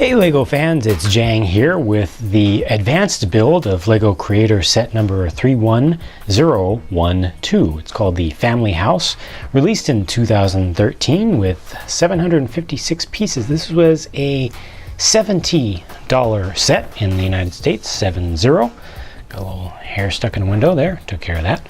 Hey LEGO fans, it's JANG here with the advanced build of LEGO Creator set number 31012. It's called the Family House, released in 2013 with 756 pieces. This was a $70 set in the United States, 70. Got a little hair stuck in a window there, took care of that.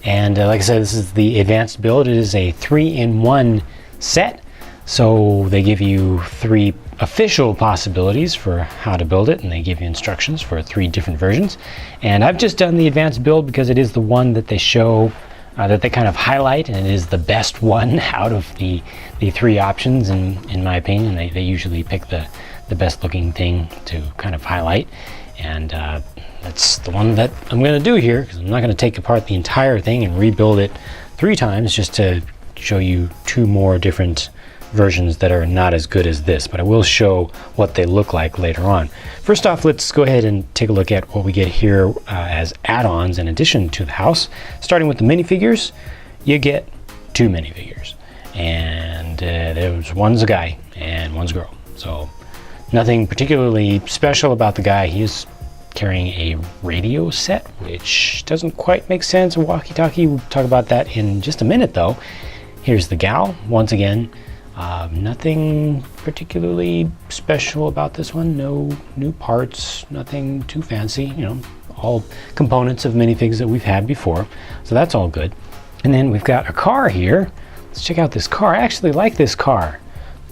And like I said, this is the advanced build. It is a 3-in-1 set. So they give you 3 official possibilities for how to build it, and they give you instructions for 3 different versions. And I've just done the advanced build because it is the one that they show, that they kind of highlight, and it is the best one out of the 3 options, in my opinion. They usually pick the best looking thing to kind of highlight. And that's the one that I'm going to do here, because I'm not going to take apart the entire thing and rebuild it 3 times just to show you 2 more different versions that are not as good as this, but I will show what they look like later on. First off, let's go ahead and take a look at what we get here as add-ons in addition to the house. Starting with the minifigures, you get 2 minifigures, and there's one's a guy and one's a girl. So nothing particularly special about the guy. He is carrying a radio set, which doesn't quite make sense. A walkie-talkie, we'll talk about that in just a minute though. Here's the gal, once again. Nothing particularly special about this one. No new parts, nothing too fancy, you know, all components of minifigs that we've had before. So that's all good. And then we've got a car here. Let's check out this car. I actually like this car.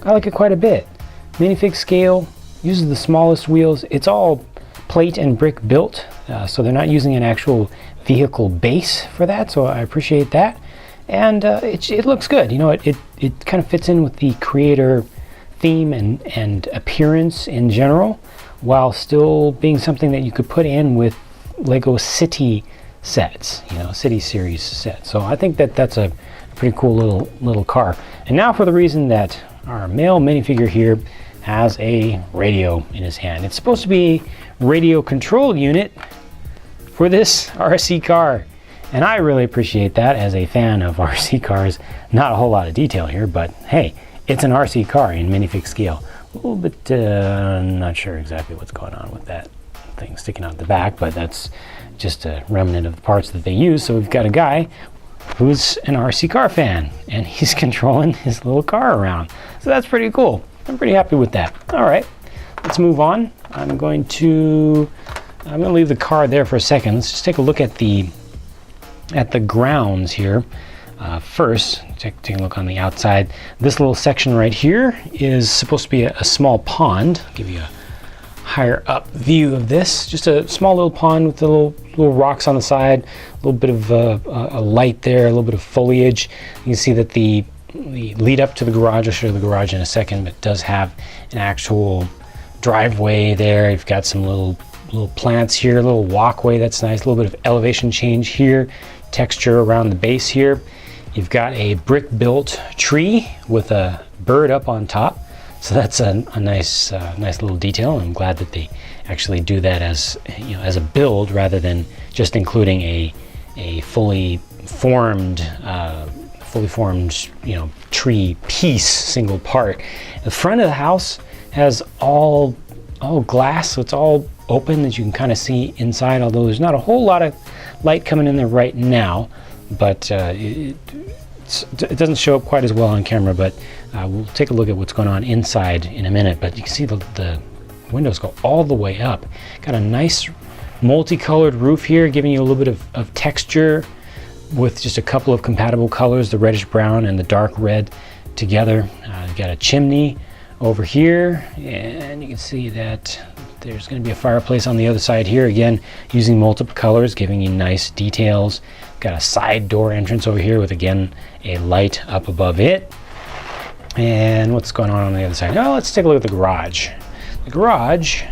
I like it quite a bit. Minifig scale, uses the smallest wheels. It's all plate and brick built, so they're not using an actual vehicle base for that, so I appreciate that. And it looks good. You know, it kind of fits in with the creator theme and appearance in general, while still being something that you could put in with LEGO City sets, you know, City series sets. So I think that that's a pretty cool little car. And now for the reason that our male minifigure here has a radio in his hand. It's supposed to be a radio control unit for this RC car. And I really appreciate that as a fan of RC cars. Not a whole lot of detail here, but hey, it's an RC car in minifig scale. A little bit, not sure exactly what's going on with that thing sticking out the back, but that's just a remnant of the parts that they use. So we've got a guy who's an RC car fan, and he's controlling his little car around. So that's pretty cool. I'm pretty happy with that. All right, let's move on. I'm going to leave the car there for a second. Let's just take a look at the grounds here. First, take a look on the outside. This little section right here is supposed to be a small pond. I'll give you a higher up view of this. Just a small little pond with the little rocks on the side, a little bit of a light there, a little bit of foliage. You can see that the lead up to the garage, I'll show you the garage in a second, but it does have an actual driveway there. You've got some little plants here, a little walkway that's nice, a little bit of elevation change here, texture around the base here. You've got a brick built tree with a bird up on top, so that's a nice little detail. I'm glad that they actually do that as, you know, as a build rather than just including a fully formed you know, tree piece, single part. The front of the house has all glass, so it's all open that you can kind of see inside, although there's not a whole lot of light coming in there right now, but it doesn't show up quite as well on camera, but we'll take a look at what's going on inside in a minute. But you can see the windows go all the way up. Got a nice multicolored roof here, giving you a little bit of texture with just a couple of compatible colors, the reddish brown and the dark red together. You've got a chimney over here, and you can see that there's going to be a fireplace on the other side here, again using multiple colors, giving you nice details. Got a side door entrance over here with, again, a light up above it. And what's going on the other side? Now let's take a look at the garage. The garage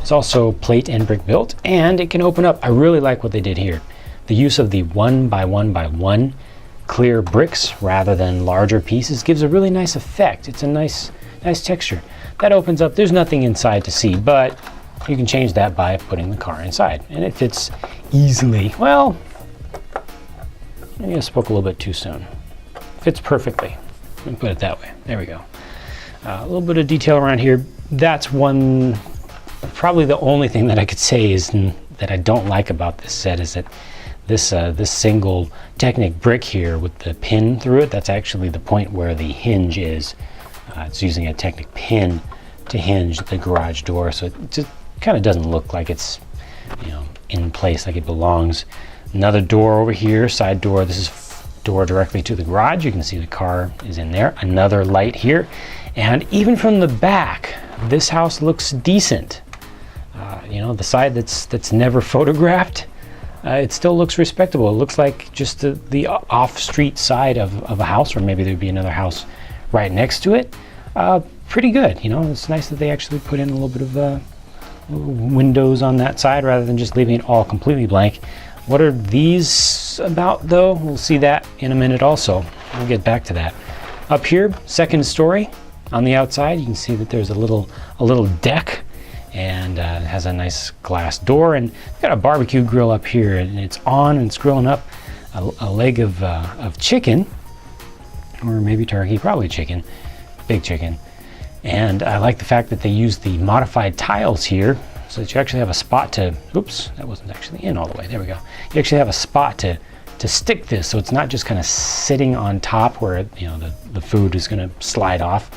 is also plate and brick built, and it can open up. I really like what they did here. The use of the 1x1x1 clear bricks rather than larger pieces gives a really nice effect. It's a nice texture. That opens up. There's nothing inside to see, but you can change that by putting the car inside, and it fits easily. Well, maybe I spoke a little bit too soon. Fits perfectly. Let me put it that way. There we go. A little bit of detail around here. That's one, probably the only thing that I could say is that I don't like about this set is that this single Technic brick here with the pin through it, that's actually the point where the hinge is. It's using a Technic pin to hinge the garage door, so it just kind of doesn't look like it's, you know, in place like it belongs. Another door over here, side door. This is door directly to the garage. You can see the car is in there. Another light here, and even from the back, this house looks decent. You know, the side that's never photographed, it still looks respectable. It looks like just the off-street side of a house, or maybe there'd be another house right next to it. Pretty good. You know, it's nice that they actually put in a little bit of windows on that side rather than just leaving it all completely blank. What are these about, though? We'll see that in a minute also. We'll get back to that. Up here, second story on the outside, you can see that there's a little deck, and it has a nice glass door, and got a barbecue grill up here, and it's on and it's grilling up a leg of chicken, or maybe turkey, probably chicken, big chicken. And I like the fact that they use the modified tiles here, so that you actually have a spot to, oops, that wasn't actually in all the way, there we go. You actually have a spot to stick this, so it's not just kind of sitting on top where, you know, the food is going to slide off.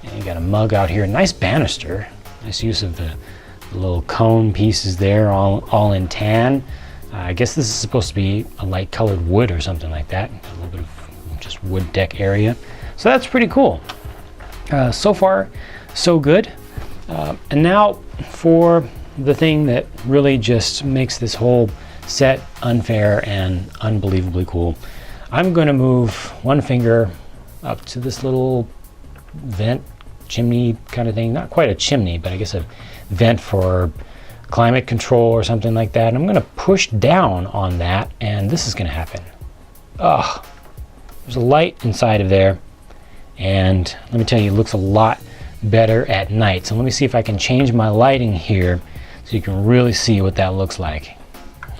And you got a mug out here, nice banister, nice use of the little cone pieces there, all in tan. I guess this is supposed to be a light colored wood or something like that. A little bit of just wood deck area, so that's pretty cool. So far, so good. And now for the thing that really just makes this whole set unfair and unbelievably cool. I'm going to move one finger up to this little vent chimney kind of thing. Not quite a chimney, but I guess a vent for climate control or something like that. And I'm going to push down on that, and this is going to happen. Ugh, there's a light inside of there, and let me tell you, it looks a lot better at night. So let me see if I can change my lighting here so you can really see what that looks like.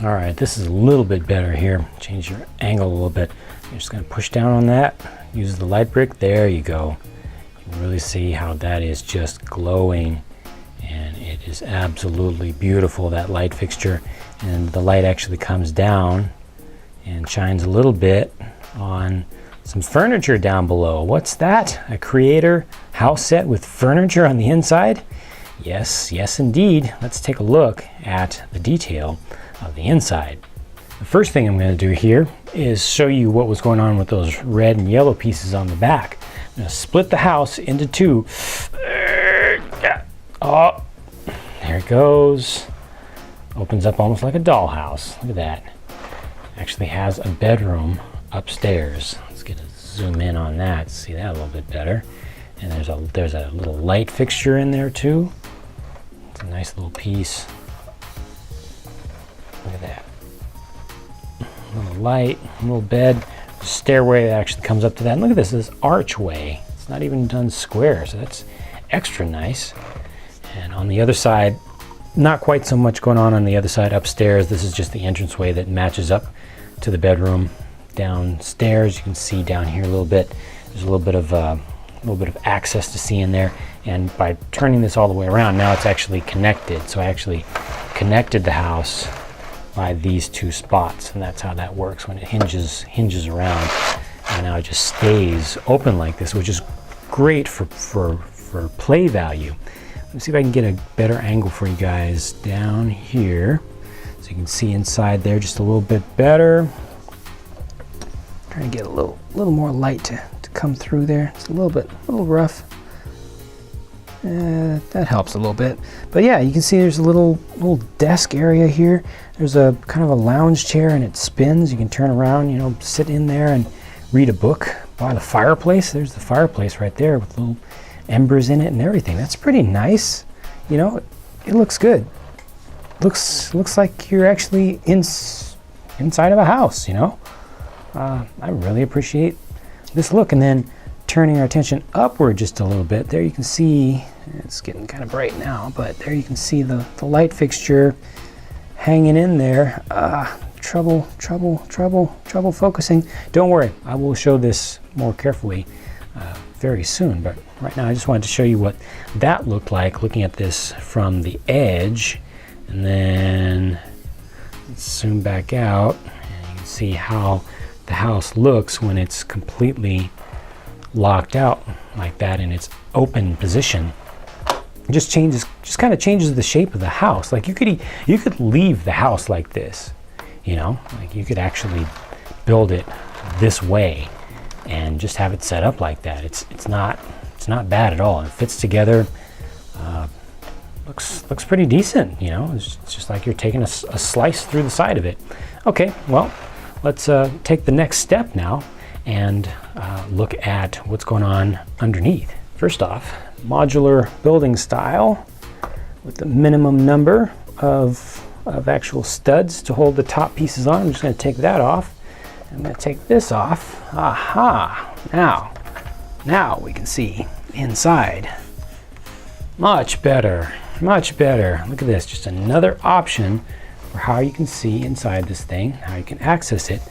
All right, this is a little bit better here. Change your angle a little bit. You're just going to push down on that, use the light brick. There you go. You can really see how that is just glowing, and it is absolutely beautiful, that light fixture. And the light actually comes down and shines a little bit on some furniture down below. What's that? A Creator house set with furniture on the inside? Yes, yes indeed. Let's take a look at the detail of the inside. The first thing I'm going to do here is show you what was going on with those red and yellow pieces on the back. I'm going to split the house into two. Oh, there it goes. Opens up almost like a dollhouse. Look at that. Actually has a bedroom upstairs. Let's get a zoom in on that, see that a little bit better. And there's a little light fixture in there too. It's a nice little piece. Look at that. A little light, a little bed, stairway that actually comes up to that. And look at this archway. It's not even done square, so that's extra nice. And on the other side, not quite so much going on the other side upstairs. This is just the entranceway that matches up to the bedroom. Downstairs, you can see down here a little bit. There's a little bit of access to see in there. And by turning this all the way around, now it's actually connected. So I actually connected the house by these two spots, and that's how that works when it hinges around. And now it just stays open like this, which is great for play value. Let's see if I can get a better angle for you guys down here, so you can see inside there just a little bit better. Trying to get a little more light to come through there. It's a little rough. That helps a little bit. But yeah, you can see there's a little desk area here. There's a kind of a lounge chair, and it spins. You can turn around, you know, sit in there and read a book by the fireplace. There's the fireplace right there with little embers in it and everything. That's pretty nice. You know, it looks good. Looks like you're actually inside of a house, you know. I really appreciate this look. And then turning our attention upward just a little bit, there you can see, it's getting kind of bright now, but there you can see the light fixture hanging in there. Trouble focusing. Don't worry, I will show this more carefully very soon. But right now I just wanted to show you what that looked like looking at this from the edge. And then let's zoom back out and you can see how the house looks when it's completely locked out like that in its open position. It just kind of changes the shape of the house. Like you could leave the house like this, you know, like you could actually build it this way and just have it set up like that. It's not bad at all. It fits together. Looks pretty decent, you know. It's just like you're taking a slice through the side of it. Okay, well, let's take the next step now and look at what's going on underneath. First off, modular building style with the minimum number of actual studs to hold the top pieces on. I'm just going to take that off. I'm going to take this off. Aha! Now we can see inside. Much better. Much better. Look at this, just another option for how you can see inside this thing, how you can access it,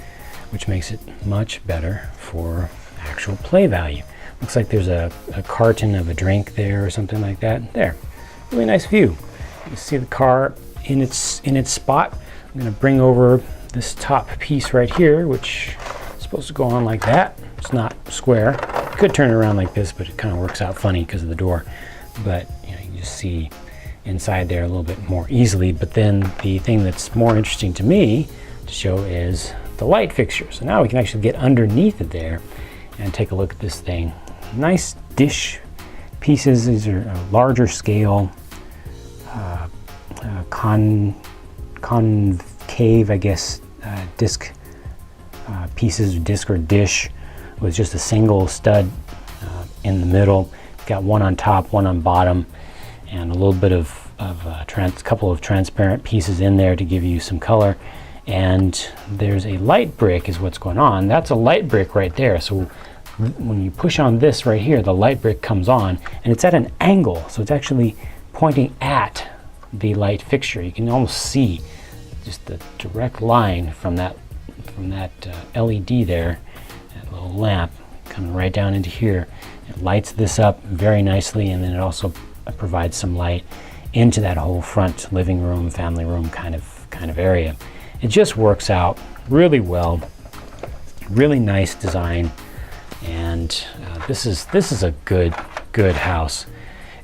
which makes it much better for actual play value. Looks like there's a carton of a drink there or something like that. There, really nice view. You can see the car in its spot. I'm going to bring over this top piece right here, which is supposed to go on like that. It's not square. You could turn it around like this, but it kind of works out funny because of the door. But you know, you just see inside there a little bit more easily. But then the thing that's more interesting to me to show is the light fixture. So now we can actually get underneath it there and take a look at this thing. Nice dish pieces. These are a larger scale, concave, I guess, disc pieces, disc or dish with just a single stud in the middle. Got one on top, one on bottom, and a little bit of couple of transparent pieces in there to give you some color. And there's a light brick is what's going on. That's a light brick right there. So when you push on this right here, the light brick comes on, and it's at an angle, so it's actually pointing at the light fixture. You can almost see just the direct line from that LED there, that little lamp coming right down into here. It lights this up very nicely, and then it also provides some light into that whole front living room, family room kind of area. It just works out really well. Really nice design, and this is a good house.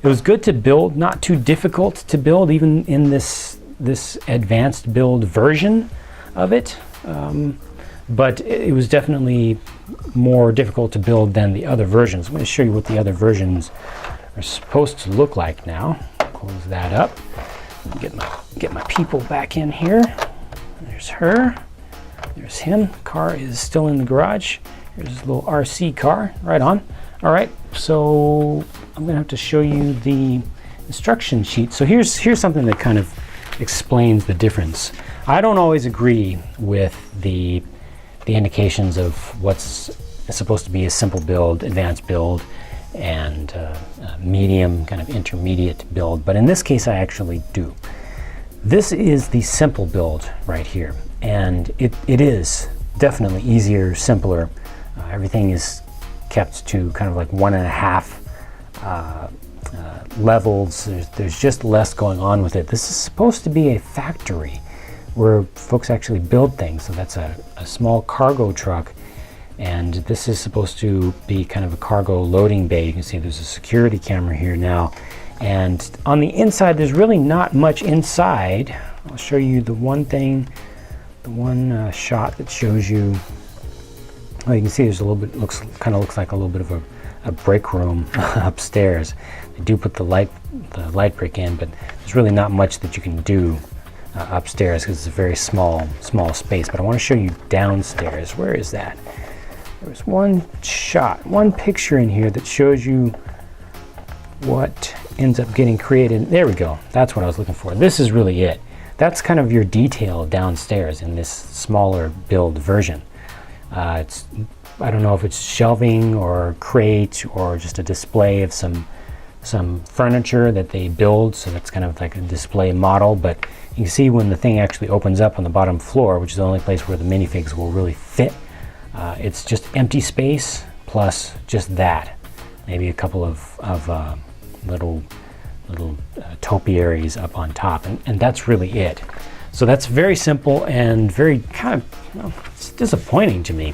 It was good to build, not too difficult to build, even in this advanced build version of it. But it was definitely more difficult to build than the other versions. I'm going to show you what the other versions are supposed to look like now. Close that up. Get my people back in here. There's her. There's him. Car is still in the garage. Here's his little RC car. Right on. All right. So I'm going to have to show you the instruction sheet. So here's something that kind of explains the difference. I don't always agree with the indications of what's supposed to be a simple build, advanced build, and medium, kind of intermediate build. But in this case, I actually do. This is the simple build right here, and it is definitely easier, simpler. Everything is kept to kind of like 1.5 levels. There's just less going on with it. This is supposed to be a factory where folks actually build things. So that's a small cargo truck, and this is supposed to be kind of a cargo loading bay. You can see there's a security camera here now, and on the inside there's really not much inside. I'll show you the one thing, the one shot that shows you. Oh, you can see there's a little bit, looks like a little bit of a break room upstairs. They do put the light brick in, but there's really not much that you can do upstairs because it's a very small space. But I want to show you downstairs. Where is that? There's one shot, one picture in here that shows you what ends up getting created. There we go. That's what I was looking for. This is really it. That's kind of your detail downstairs in this smaller build version. I don't know if it's shelving or crate or just a display of some furniture that they build, so that's kind of like a display model. But you can see when the thing actually opens up on the bottom floor, which is the only place where the minifigs will really fit, it's just empty space, plus just that, maybe a couple of little topiaries up on top, and that's really it. So that's very simple and very kind of, it's disappointing to me.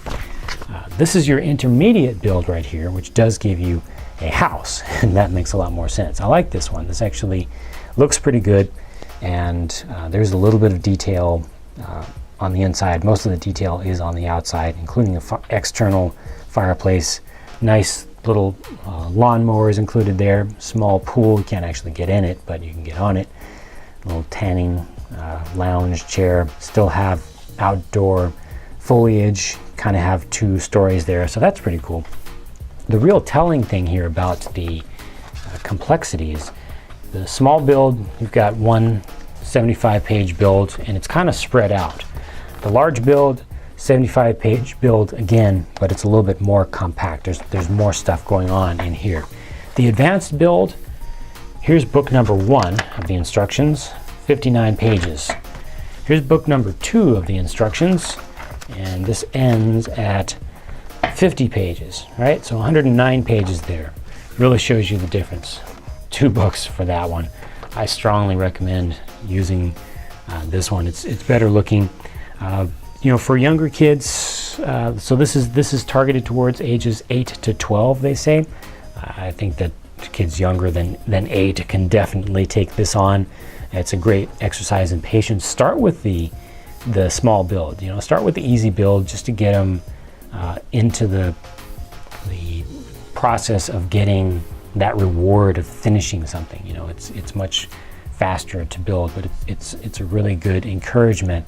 This is your intermediate build right here, which does give you a house, and that makes a lot more sense. I like this one. This actually looks pretty good, and there's a little bit of detail on the inside. Most of the detail is on the outside, including the external fireplace. Nice little lawnmower is included there. Small pool, you can't actually get in it, but you can get on it. A little tanning lounge chair. Still have outdoor foliage, kind of have 2 stories there, so that's pretty cool. The real telling thing here about the complexities, the small build, you've got one 75-page build, and it's kind of spread out. The large build, 75-page build again, but it's a little bit more compact. There's more stuff going on in here. The advanced build, here's book number 1 of the instructions, 59 pages. Here's book number 2 of the instructions, and this ends at 50 pages, right? So 109 pages there. Really shows you the difference. 2 books for that one. I strongly recommend using this one. It's better looking. You know, for younger kids, so this is targeted towards ages 8 to 12, they say. I think that kids younger than 8 can definitely take this on. It's a great exercise in patience. Start with the small build. You know, start with the easy build just to get them into the process of getting that reward of finishing something. You know, it's much faster to build, but it's a really good encouragement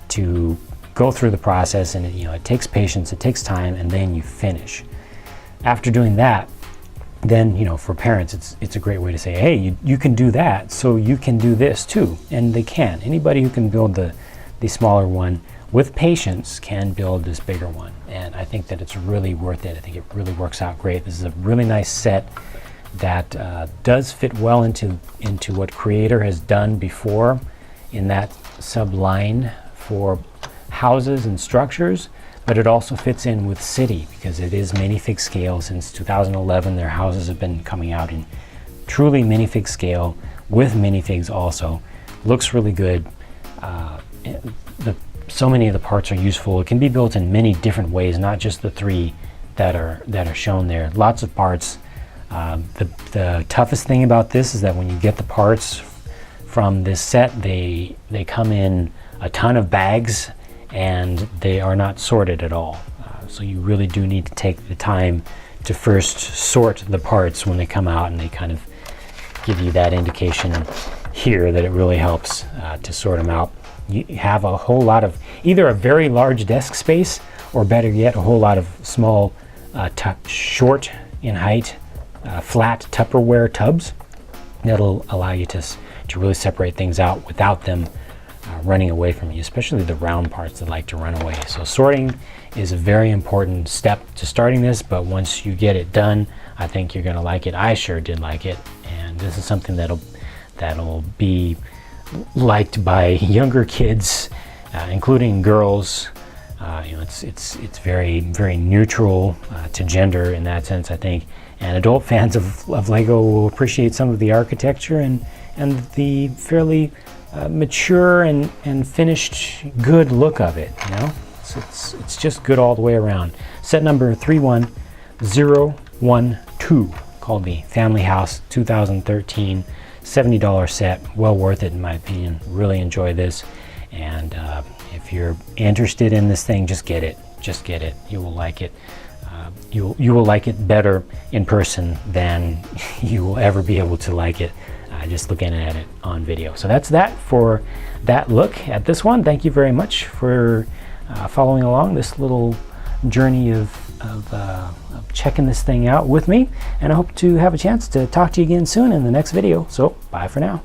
to go through the process, and you know, it takes patience, it takes time, and then you finish. After doing that, then, you know, for parents, it's a great way to say, hey, you can do that, so you can do this too. And they can. Anybody who can build the smaller one with patience can build this bigger one. And I think that it's really worth it. I think it really works out great. This is a really nice set that does fit well into what Creator has done before in that subline for houses and structures, but it also fits in with city because it is minifig scale. Since 2011, their houses have been coming out in truly minifig scale with minifigs also. Looks really good. So many of the parts are useful. It can be built in many different ways, not just the 3 that are shown there. Lots of parts. The toughest thing about this is that when you get the parts from this set, they come in a ton of bags and they are not sorted at all. So you really do need to take the time to first sort the parts when they come out, and they kind of give you that indication here that it really helps to sort them out. You have a whole lot of either a very large desk space, or better yet, a whole lot of small, short in height, flat Tupperware tubs that'll allow you to really separate things out without them running away from you, especially the round parts that like to run away. So sorting is a very important step to starting this, but once you get it done, I think you're going to like it. I sure did like it, and this is something that'll be liked by younger kids, including girls. You know, it's very, very neutral to gender in that sense, I think. And adult fans of Lego will appreciate some of the architecture and the fairly mature and finished good look of it. You know, it's just good all the way around. Set number 31012, called the Family House 2013, $70 set. Well worth it in my opinion. Really enjoy this, and if you're interested in this thing, just get it. Just get it. You will like it. You will like it better in person than you will ever be able to like it just looking at it on video. So that's that for that look at this one. Thank you very much for following along this little journey of checking this thing out with me, and I hope to have a chance to talk to you again soon in the next video. So bye for now.